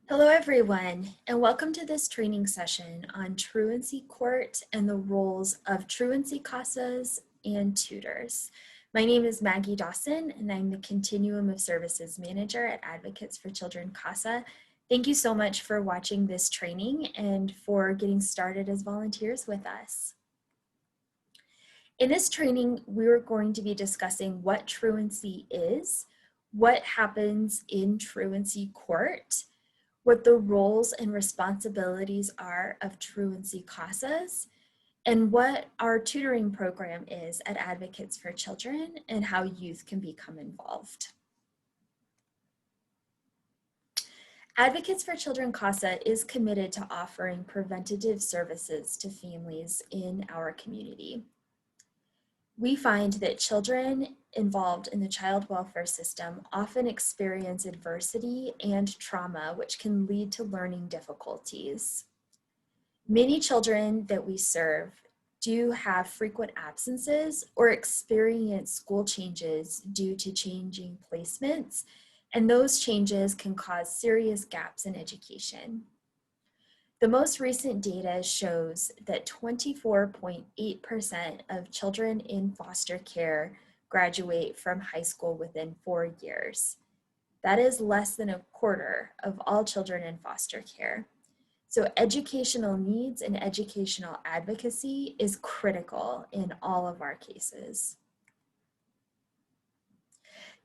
Hello everyone, and welcome to this training session on truancy court and the roles of truancy CASAs and tutors. My name is Maggie Dawson, and I'm the Continuum of Services Manager at Advocates for Children CASA. Thank you so much for watching this training and for getting started as volunteers with us. In this training, we're going to be discussing what truancy is, what happens in truancy court, what the roles and responsibilities are of truancy CASAs, and what our tutoring program is at Advocates for Children and how youth can become involved. Advocates for Children CASA is committed to offering preventative services to families in our community. We find that children involved in the child welfare system often experience adversity and trauma, which can lead to learning difficulties. Many children that we serve do have frequent absences or experience school changes due to changing placements, and those changes can cause serious gaps in education. The most recent data shows that 24.8% of children in foster care graduate from high school within 4 years. That is less than a quarter of all children in foster care. So educational needs and educational advocacy is critical in all of our cases.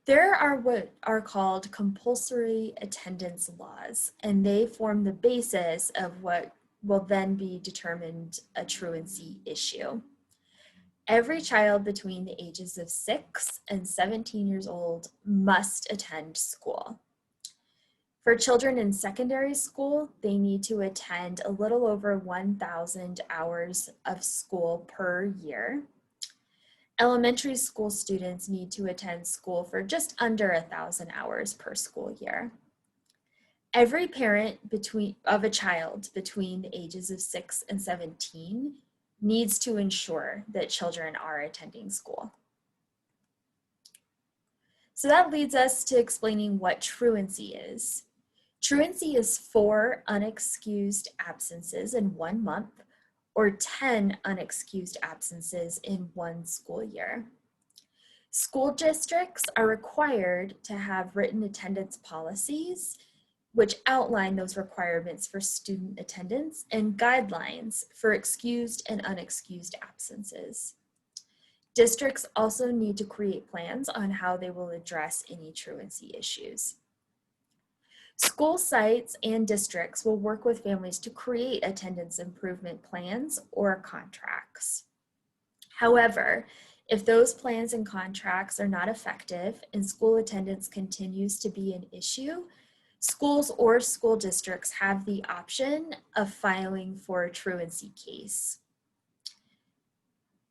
There are what are called compulsory attendance laws, and they form the basis of what will then be determined a truancy issue. Every child between the ages of 6 and 17 years old must attend school. For children in secondary school, they need to attend a little over 1,000 hours of school per year. Elementary school students need to attend school for just under 1,000 hours per school year. Every parent of a child between the ages of 6 and 17 needs to ensure that children are attending school. So that leads us to explaining what truancy is. Truancy is 4 unexcused absences in 1 month, or 10 unexcused absences in 1 school year. School districts are required to have written attendance policies which outline those requirements for student attendance and guidelines for excused and unexcused absences. Districts also need to create plans on how they will address any truancy issues. School sites and districts will work with families to create attendance improvement plans or contracts. However, if those plans and contracts are not effective and school attendance continues to be an issue, schools or school districts have the option of filing for a truancy case.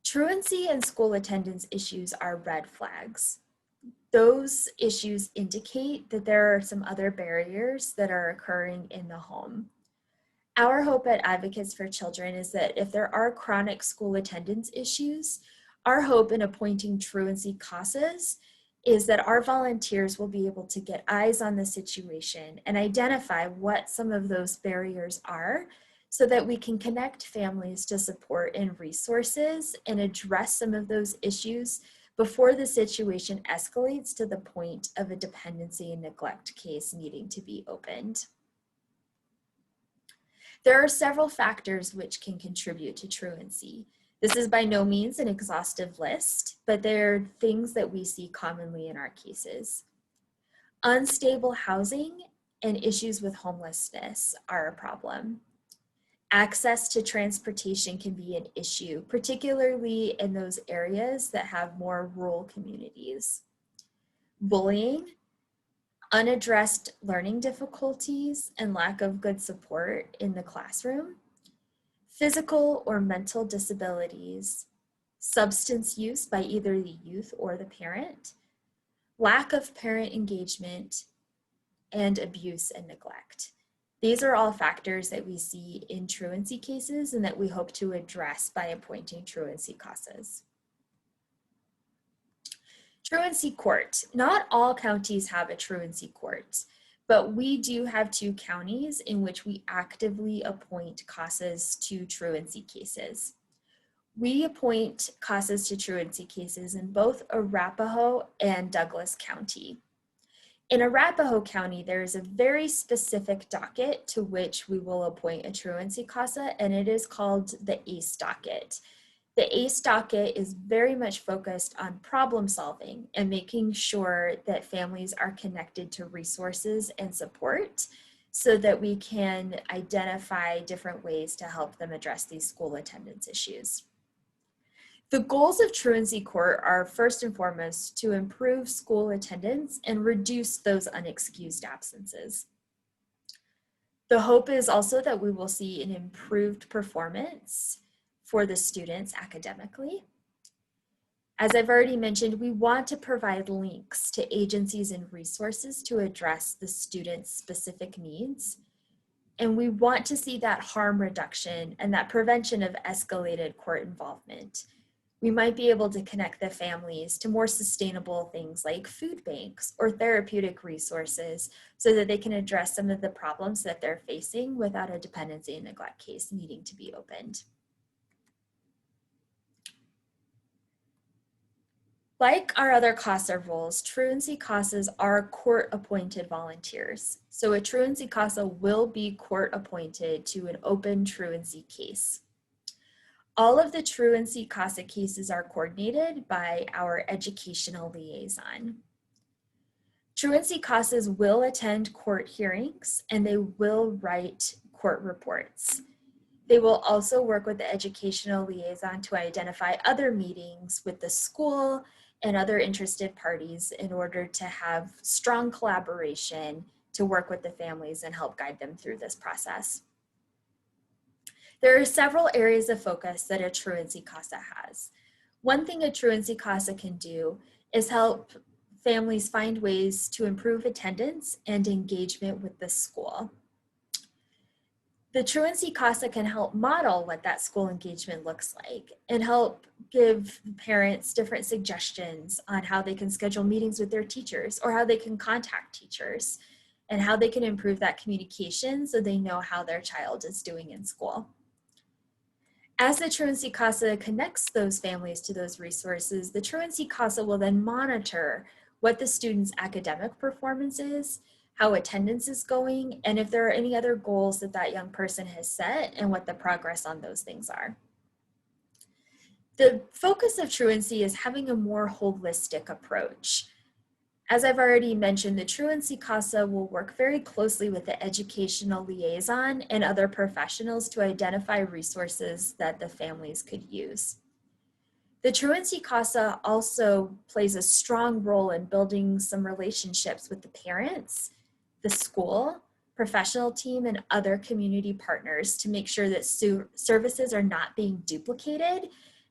Truancy and school attendance issues are red flags. Those issues indicate that there are some other barriers that are occurring in the home. Our hope at Advocates for Children is that if there are chronic school attendance issues, our hope in appointing truancy CASAs is that our volunteers will be able to get eyes on the situation and identify what some of those barriers are so that we can connect families to support and resources and address some of those issues before the situation escalates to the point of a dependency and neglect case needing to be opened. There are several factors which can contribute to truancy. This is by no means an exhaustive list, but there are things that we see commonly in our cases. Unstable housing and issues with homelessness are a problem. Access to transportation can be an issue, particularly in those areas that have more rural communities. Bullying, unaddressed learning difficulties, and lack of good support in the classroom, physical or mental disabilities, substance use by either the youth or the parent, lack of parent engagement, and abuse and neglect. These are all factors that we see in truancy cases and that we hope to address by appointing truancy CASAs. Truancy court. Not all counties have a truancy court, but we do have 2 counties in which we actively appoint CASAs to truancy cases. We appoint CASAs to truancy cases in both Arapahoe and Douglas County. In Arapahoe County, there is a very specific docket to which we will appoint a truancy CASA, and it is called the ACE docket. The ACE docket is very much focused on problem solving and making sure that families are connected to resources and support so that we can identify different ways to help them address these school attendance issues. The goals of truancy court are first and foremost to improve school attendance and reduce those unexcused absences. The hope is also that we will see an improved performance for the students academically. As I've already mentioned, we want to provide links to agencies and resources to address the students' specific needs. And we want to see that harm reduction and that prevention of escalated court involvement. We might be able to connect the families to more sustainable things like food banks or therapeutic resources so that they can address some of the problems that they're facing without a dependency and neglect case needing to be opened. Like our other CASA roles, truancy CASAs are court-appointed volunteers. So a truancy CASA will be court-appointed to an open truancy case. All of the truancy CASA cases are coordinated by our educational liaison. Truancy CASAs will attend court hearings and they will write court reports. They will also work with the educational liaison to identify other meetings with the school and other interested parties in order to have strong collaboration to work with the families and help guide them through this process. There are several areas of focus that a truancy CASA has. One thing a truancy CASA can do is help families find ways to improve attendance and engagement with the school. The truancy CASA can help model what that school engagement looks like and help give parents different suggestions on how they can schedule meetings with their teachers or how they can contact teachers and how they can improve that communication so they know how their child is doing in school. As the truancy CASA connects those families to those resources, the truancy CASA will then monitor what the student's academic performance is, how attendance is going, and if there are any other goals that that young person has set and what the progress on those things are. The focus of truancy is having a more holistic approach. As I've already mentioned, the truancy CASA will work very closely with the educational liaison and other professionals to identify resources that the families could use. The truancy CASA also plays a strong role in building some relationships with the parents, the school, professional team, and other community partners to make sure that services are not being duplicated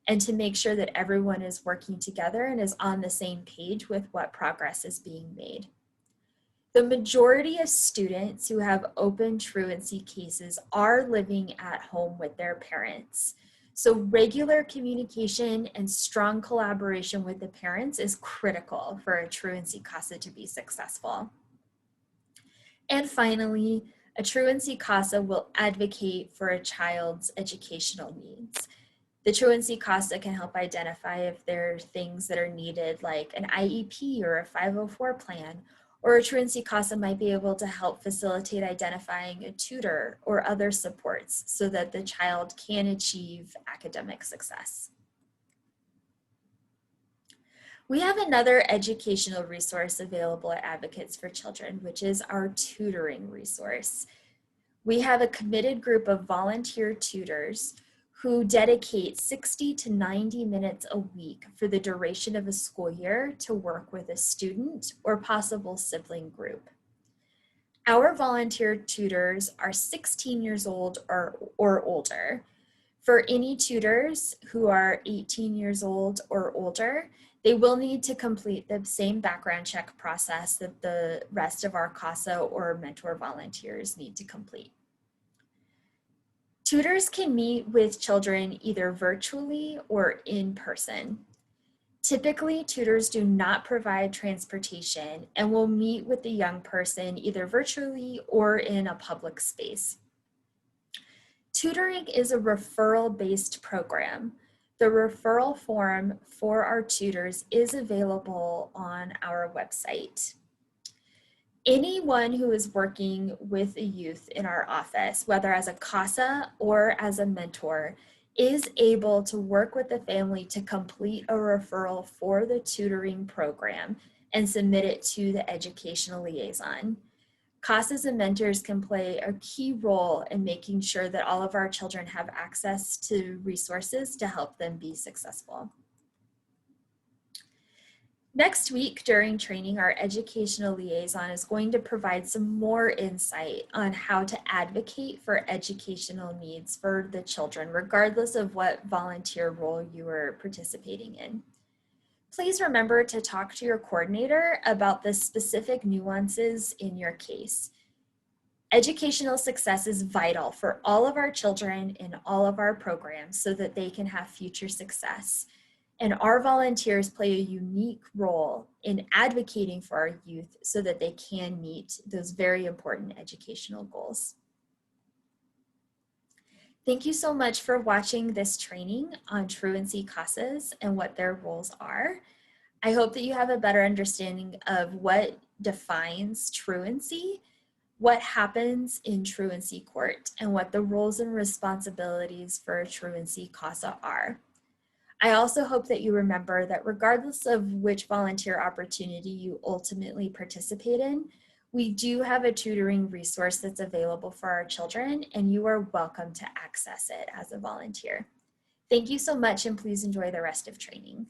and to make sure that everyone is working together and is on the same page with what progress is being made. The majority of students who have open truancy cases are living at home with their parents. So regular communication and strong collaboration with the parents is critical for a truancy CASA to be successful. And finally, a truancy CASA will advocate for a child's educational needs. The truancy CASA can help identify if there are things that are needed like an IEP or a 504 plan, or a truancy CASA might be able to help facilitate identifying a tutor or other supports so that the child can achieve academic success. We have another educational resource available at Advocates for Children, which is our tutoring resource. We have a committed group of volunteer tutors who dedicate 60 to 90 minutes a week for the duration of a school year to work with a student or possible sibling group. Our volunteer tutors are 16 years old or older. For any tutors who are 18 years old or older, they will need to complete the same background check process that the rest of our CASA or mentor volunteers need to complete. Tutors can meet with children either virtually or in person. Typically, tutors do not provide transportation and will meet with the young person either virtually or in a public space. Tutoring is a referral-based program. The referral form for our tutors is available on our website. Anyone who is working with a youth in our office, whether as a CASA or as a mentor, is able to work with the family to complete a referral for the tutoring program and submit it to the educational liaison. CASAs and mentors can play a key role in making sure that all of our children have access to resources to help them be successful. Next week during training, our educational liaison is going to provide some more insight on how to advocate for educational needs for the children, regardless of what volunteer role you are participating in. Please remember to talk to your coordinator about the specific nuances in your case. Educational success is vital for all of our children in all of our programs so that they can have future success. And our volunteers play a unique role in advocating for our youth so that they can meet those very important educational goals. Thank you so much for watching this training on Truancy CASAs and what their roles are. I hope that you have a better understanding of what defines truancy, what happens in truancy court, and what the roles and responsibilities for a truancy CASA are. I also hope that you remember that regardless of which volunteer opportunity you ultimately participate in, we do have a tutoring resource that's available for our children, and you are welcome to access it as a volunteer. Thank you so much, and please enjoy the rest of training.